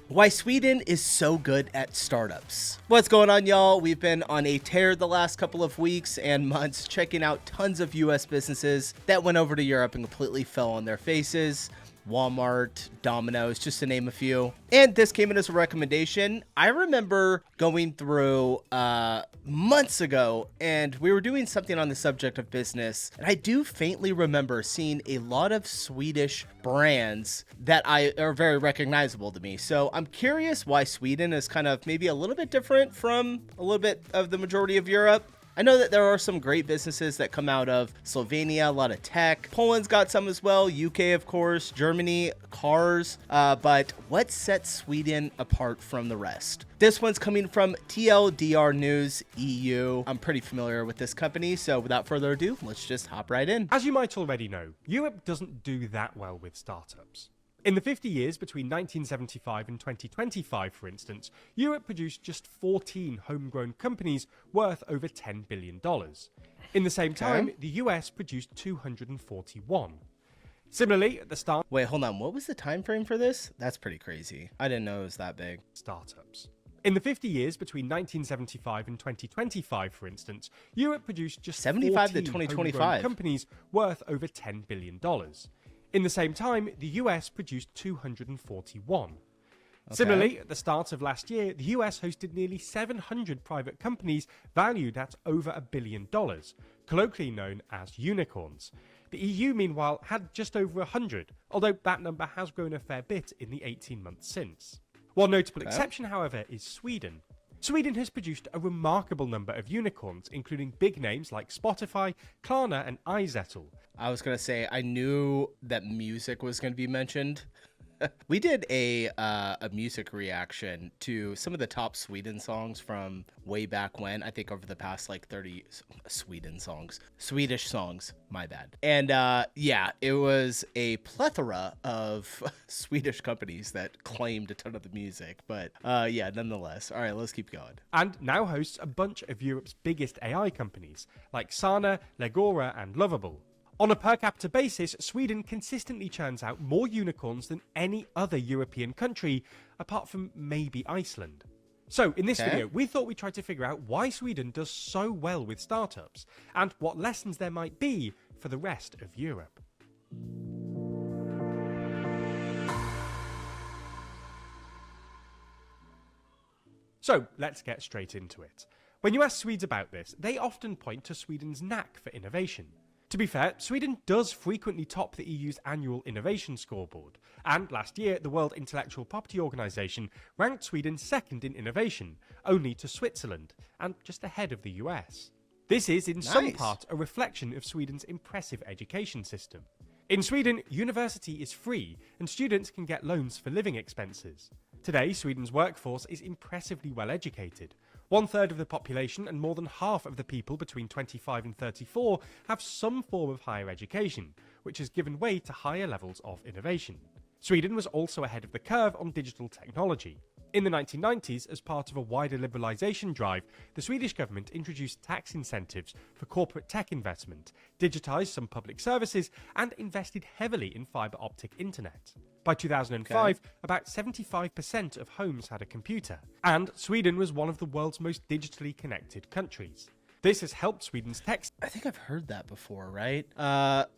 Why Sweden is so good at startups. What's going on, y'all? We've been on a tear the last couple of weeks and months, checking out tons of US businesses that went over to Europe and completely fell on their faces. Walmart, Domino's, just to name a few. And this came in as a recommendation. I remember going through months ago, and we were doing something on the subject of business, and I do faintly remember seeing a lot of Swedish brands that are very recognizable to me. So I'm curious why Sweden is kind of maybe a little bit different from a little bit of the majority of Europe. I know that there are some great businesses that come out of Slovenia, a lot of tech. Poland's got some as well, UK, of course, Germany, cars. But what sets Sweden apart from the rest? This one's coming from TLDR News EU. I'm pretty familiar with this company, so without further ado, let's just hop right in. As you might already know, Europe doesn't do that well with startups. In the 50 years between 1975 and 2025, for instance, Europe produced just 14 homegrown companies worth over $10 billion. In the same time, the US produced 241. Similarly, at the start... Wait, hold on. What was the time frame for this? That's pretty crazy. I didn't know it was that big. Startups. In the 50 years between 1975 and 2025, for instance, Europe produced just 75 to 14 2025 homegrown companies worth over $10 billion. In the same time, the US produced 241. Okay. Similarly, at the start of last year, the US hosted nearly 700 private companies valued at over $1 billion, colloquially known as unicorns. The EU, meanwhile, had just over 100, although that number has grown a fair bit in the 18 months since. One notable exception, however, is Sweden. Sweden has produced a remarkable number of unicorns, including big names like Spotify, Klarna, and Izettle. I was going to say, I knew that music was going to be mentioned. We did a music reaction to some of the top Sweden songs from way back when. I think over the past like 30 Swedish songs, my bad. And yeah, it was a plethora of Swedish companies that claimed a ton of the music. But yeah, nonetheless. All right, let's keep going. And now hosts a bunch of Europe's biggest AI companies like Sana, Legora, and Lovable. On a per capita basis, Sweden consistently churns out more unicorns than any other European country, apart from maybe Iceland. So, in this video, we thought we'd try to figure out why Sweden does so well with startups, and what lessons there might be for the rest of Europe. So, let's get straight into it. When you ask Swedes about this, they often point to Sweden's knack for innovation. To be fair, Sweden does frequently top the EU's annual innovation scoreboard, and last year the World Intellectual Property Organization ranked Sweden second in innovation, only to Switzerland, and just ahead of the US. This is in some part a reflection of Sweden's impressive education system. In Sweden, university is free, and students can get loans for living expenses. Today, Sweden's workforce is impressively well educated. 1/3 of the population and more than half of the people between 25 and 34 have some form of higher education, which has given way to higher levels of innovation. Sweden was also ahead of the curve on digital technology. In the 1990s, as part of a wider liberalisation drive, the Swedish government introduced tax incentives for corporate tech investment, digitised some public services, and invested heavily in fibre optic internet. By 2005, about 75% of homes had a computer, and Sweden was one of the world's most digitally connected countries. This has helped Sweden's tech... I think I've heard that before, right?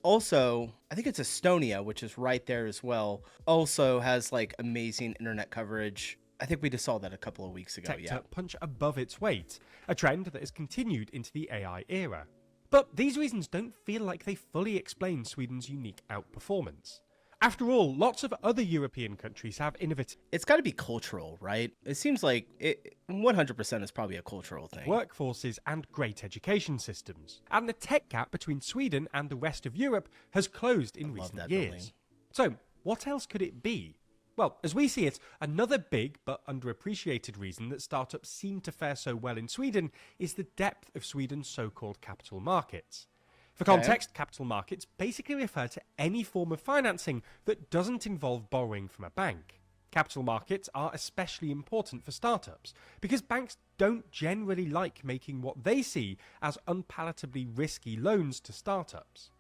Also, I think it's Estonia, which is right there as well, also has like amazing internet coverage. I think we just saw that a couple of weeks ago, to punch above its weight, a trend that has continued into the AI era. But these reasons don't feel like they fully explain Sweden's unique outperformance. After all, lots of other European countries have innovative... It's got to be cultural, right? It seems like it 100% is probably a cultural thing. ...workforces and great education systems. And the tech gap between Sweden and the rest of Europe has closed in recent years. So, what else could it be? Well, as we see it, another big but underappreciated reason that startups seem to fare so well in Sweden is the depth of Sweden's so-called capital markets. For context, capital markets basically refer to any form of financing that doesn't involve borrowing from a bank. Capital markets are especially important for startups because banks don't generally like making what they see as unpalatably risky loans to startups.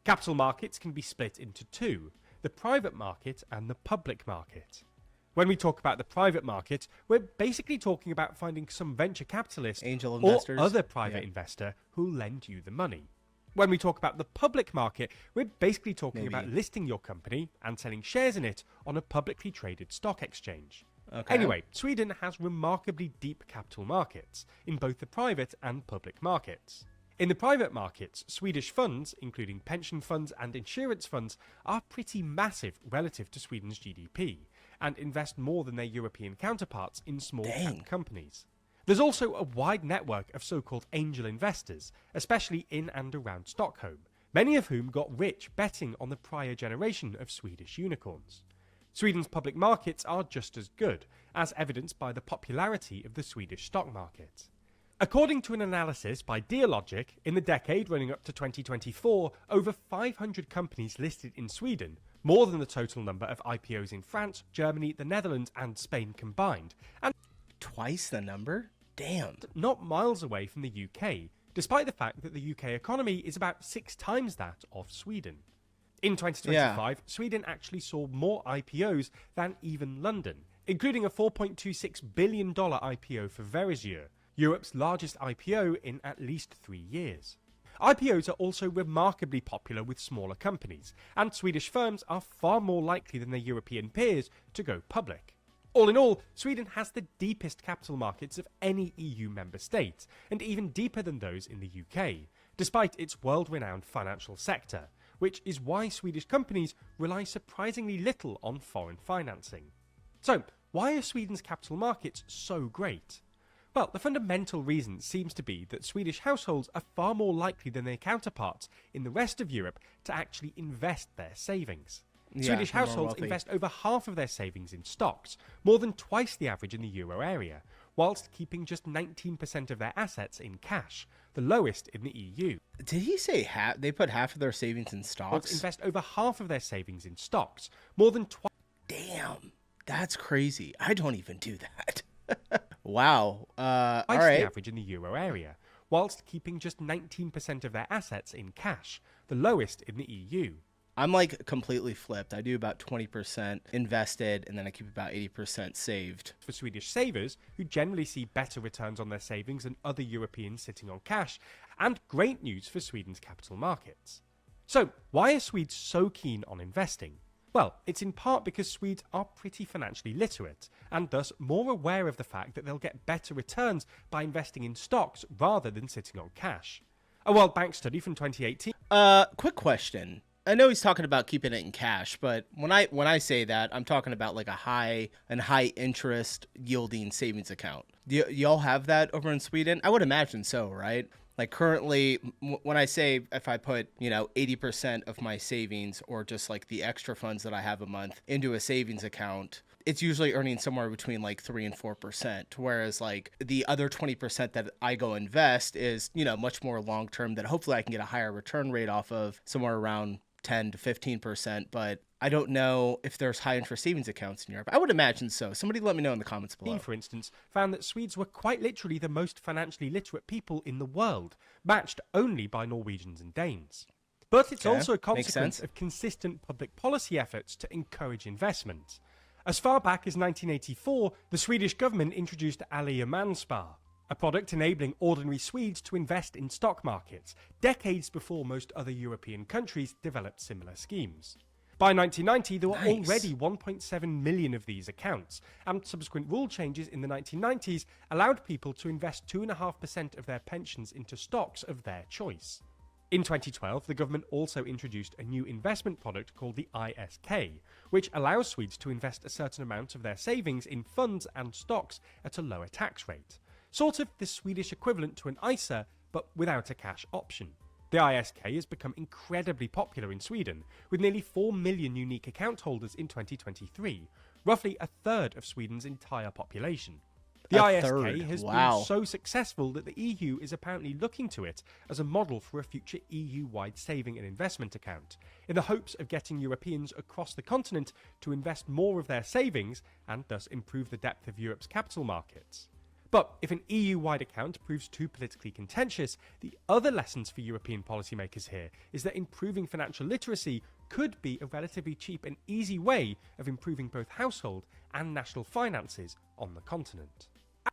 Capital markets can be split into two: the private market and the public market. When we talk about the private market, we're basically talking about finding some venture capitalist Angel or investors. other private investor who'll lend you the money. When we talk about the public market, we're basically talking about listing your company and selling shares in it on a publicly traded stock exchange. Okay. Anyway, Sweden has remarkably deep capital markets in both the private and public markets. In the private markets, Swedish funds, including pension funds and insurance funds, are pretty massive relative to Sweden's GDP and invest more than their European counterparts in small-cap companies. There's also a wide network of so-called angel investors, especially in and around Stockholm, many of whom got rich betting on the prior generation of Swedish unicorns. Sweden's public markets are just as good, as evidenced by the popularity of the Swedish stock market. According to an analysis by Dealogic, in the decade running up to 2024, over 500 companies listed in Sweden, more than the total number of IPOs in France, Germany, the Netherlands and Spain combined, and twice the number? Damn. Not miles away from the UK, despite the fact that the UK economy is about 6 times that of Sweden. In 2025, Sweden actually saw more IPOs than even London, including a $4.26 billion IPO for Verisure, Europe's largest IPO in at least 3 years. IPOs are also remarkably popular with smaller companies, and Swedish firms are far more likely than their European peers to go public. All in all, Sweden has the deepest capital markets of any EU member state, and even deeper than those in the UK, despite its world-renowned financial sector, which is why Swedish companies rely surprisingly little on foreign financing. So, why are Sweden's capital markets so great? Well, the fundamental reason seems to be that Swedish households are far more likely than their counterparts in the rest of Europe to actually invest their savings. Swedish households invest over half of their savings in stocks, more than twice the average in the euro area, whilst keeping just 19% of their assets in cash, the lowest in the EU. Did he say they put half of their savings in stocks? Invest over half of their savings in stocks, more than twice. Damn, that's crazy. I don't even do that. Wow. Twice all right. the average in the euro area, whilst keeping just 19% of their assets in cash, the lowest in the EU. I'm like completely flipped. I do about 20% invested and then I keep about 80% saved. For Swedish savers, who generally see better returns on their savings than other Europeans sitting on cash, and great news for Sweden's capital markets. So, why are Swedes so keen on investing? Well, it's in part because Swedes are pretty financially literate, and thus more aware of the fact that they'll get better returns by investing in stocks rather than sitting on cash. A World Bank study from 2018... Quick question. I know he's talking about keeping it in cash, but when I say that, I'm talking about like a high interest yielding savings account. Do y'all have that over in Sweden? I would imagine so, right? Like currently, when I say if I put, 80% of my savings or just like the extra funds that I have a month into a savings account, it's usually earning somewhere between like 3 and 4%. Whereas like the other 20% that I go invest is, much more long term that hopefully I can get a higher return rate off of, somewhere around 10 to 15%, but I don't know if there's high interest savings accounts in Europe. I would imagine so. Somebody let me know in the comments below. For instance, found that Swedes were quite literally the most financially literate people in the world, matched only by Norwegians and Danes. But it's also a consequence of consistent public policy efforts to encourage investment. As far back as 1984, the Swedish government introduced Allemanspar, a product enabling ordinary Swedes to invest in stock markets, decades before most other European countries developed similar schemes. By 1990, there were already 1.7 million of these accounts, and subsequent rule changes in the 1990s allowed people to invest 2.5% of their pensions into stocks of their choice. In 2012, the government also introduced a new investment product called the ISK, which allows Swedes to invest a certain amount of their savings in funds and stocks at a lower tax rate. Sort of the Swedish equivalent to an ISA, but without a cash option. The ISK has become incredibly popular in Sweden, with nearly 4 million unique account holders in 2023, roughly a third of Sweden's entire population. The ISK has been so successful that the EU is apparently looking to it as a model for a future EU-wide saving and investment account, in the hopes of getting Europeans across the continent to invest more of their savings and thus improve the depth of Europe's capital markets. But if an EU-wide account proves too politically contentious, the other lessons for European policymakers here is that improving financial literacy could be a relatively cheap and easy way of improving both household and national finances on the continent.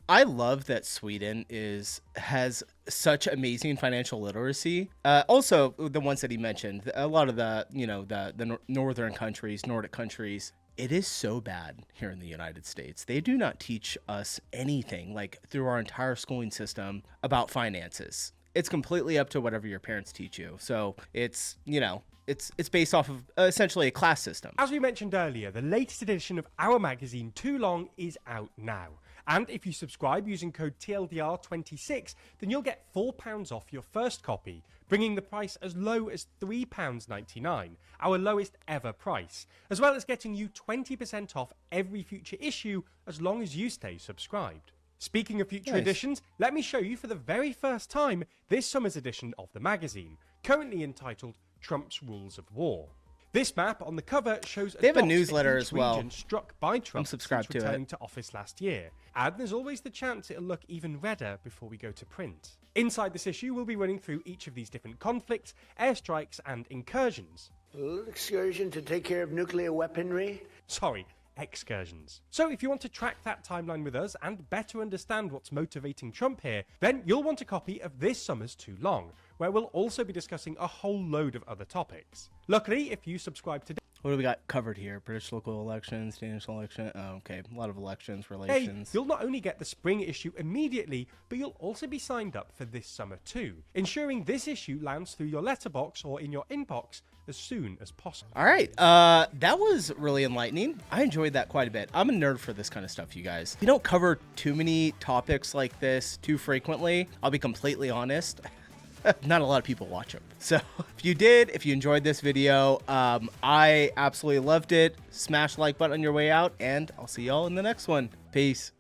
I love that Sweden has such amazing financial literacy. Also, the ones that he mentioned, a lot of the northern countries, Nordic countries. It is so bad here in the United States. They do not teach us anything, like through our entire schooling system, about finances. It's completely up to whatever your parents teach you. So it's based off of essentially a class system. As we mentioned earlier, the latest edition of our magazine, Too Long, is out now. And if you subscribe using code TLDR26, then you'll get £4 off your first copy, bringing the price as low as £3.99, our lowest ever price, as well as getting you 20% off every future issue as long as you stay subscribed. Speaking of future editions, let me show you for the very first time this summer's edition of the magazine, currently entitled Trump's Rules of War. This map on the cover shows they have a newsletter as well struck by Trump I'm subscribed since returning to to office last year, and there's always the chance it'll look even redder before we go to print. Inside this issue, we'll be running through each of these different conflicts, airstrikes, and incursions. A little excursion to take care of nuclear weaponry? Sorry, excursions. So if you want to track that timeline with us and better understand what's motivating Trump here, then you'll want a copy of this summer's Too Long, where we'll also be discussing a whole load of other topics. Luckily, if you subscribe today... What do we got covered here? British local elections, Danish election. Oh, okay. A lot of elections, relations. Hey, you'll not only get the spring issue immediately, but you'll also be signed up for this summer too, ensuring this issue lands through your letterbox or in your inbox as soon as possible. All right. That was really enlightening. I enjoyed that quite a bit. I'm a nerd for this kind of stuff, you guys. You don't cover too many topics like this too frequently. I'll be completely honest. Not a lot of people watch them. So if you did, if you enjoyed this video, I absolutely loved it. Smash the like button on your way out, and I'll see y'all in the next one. Peace.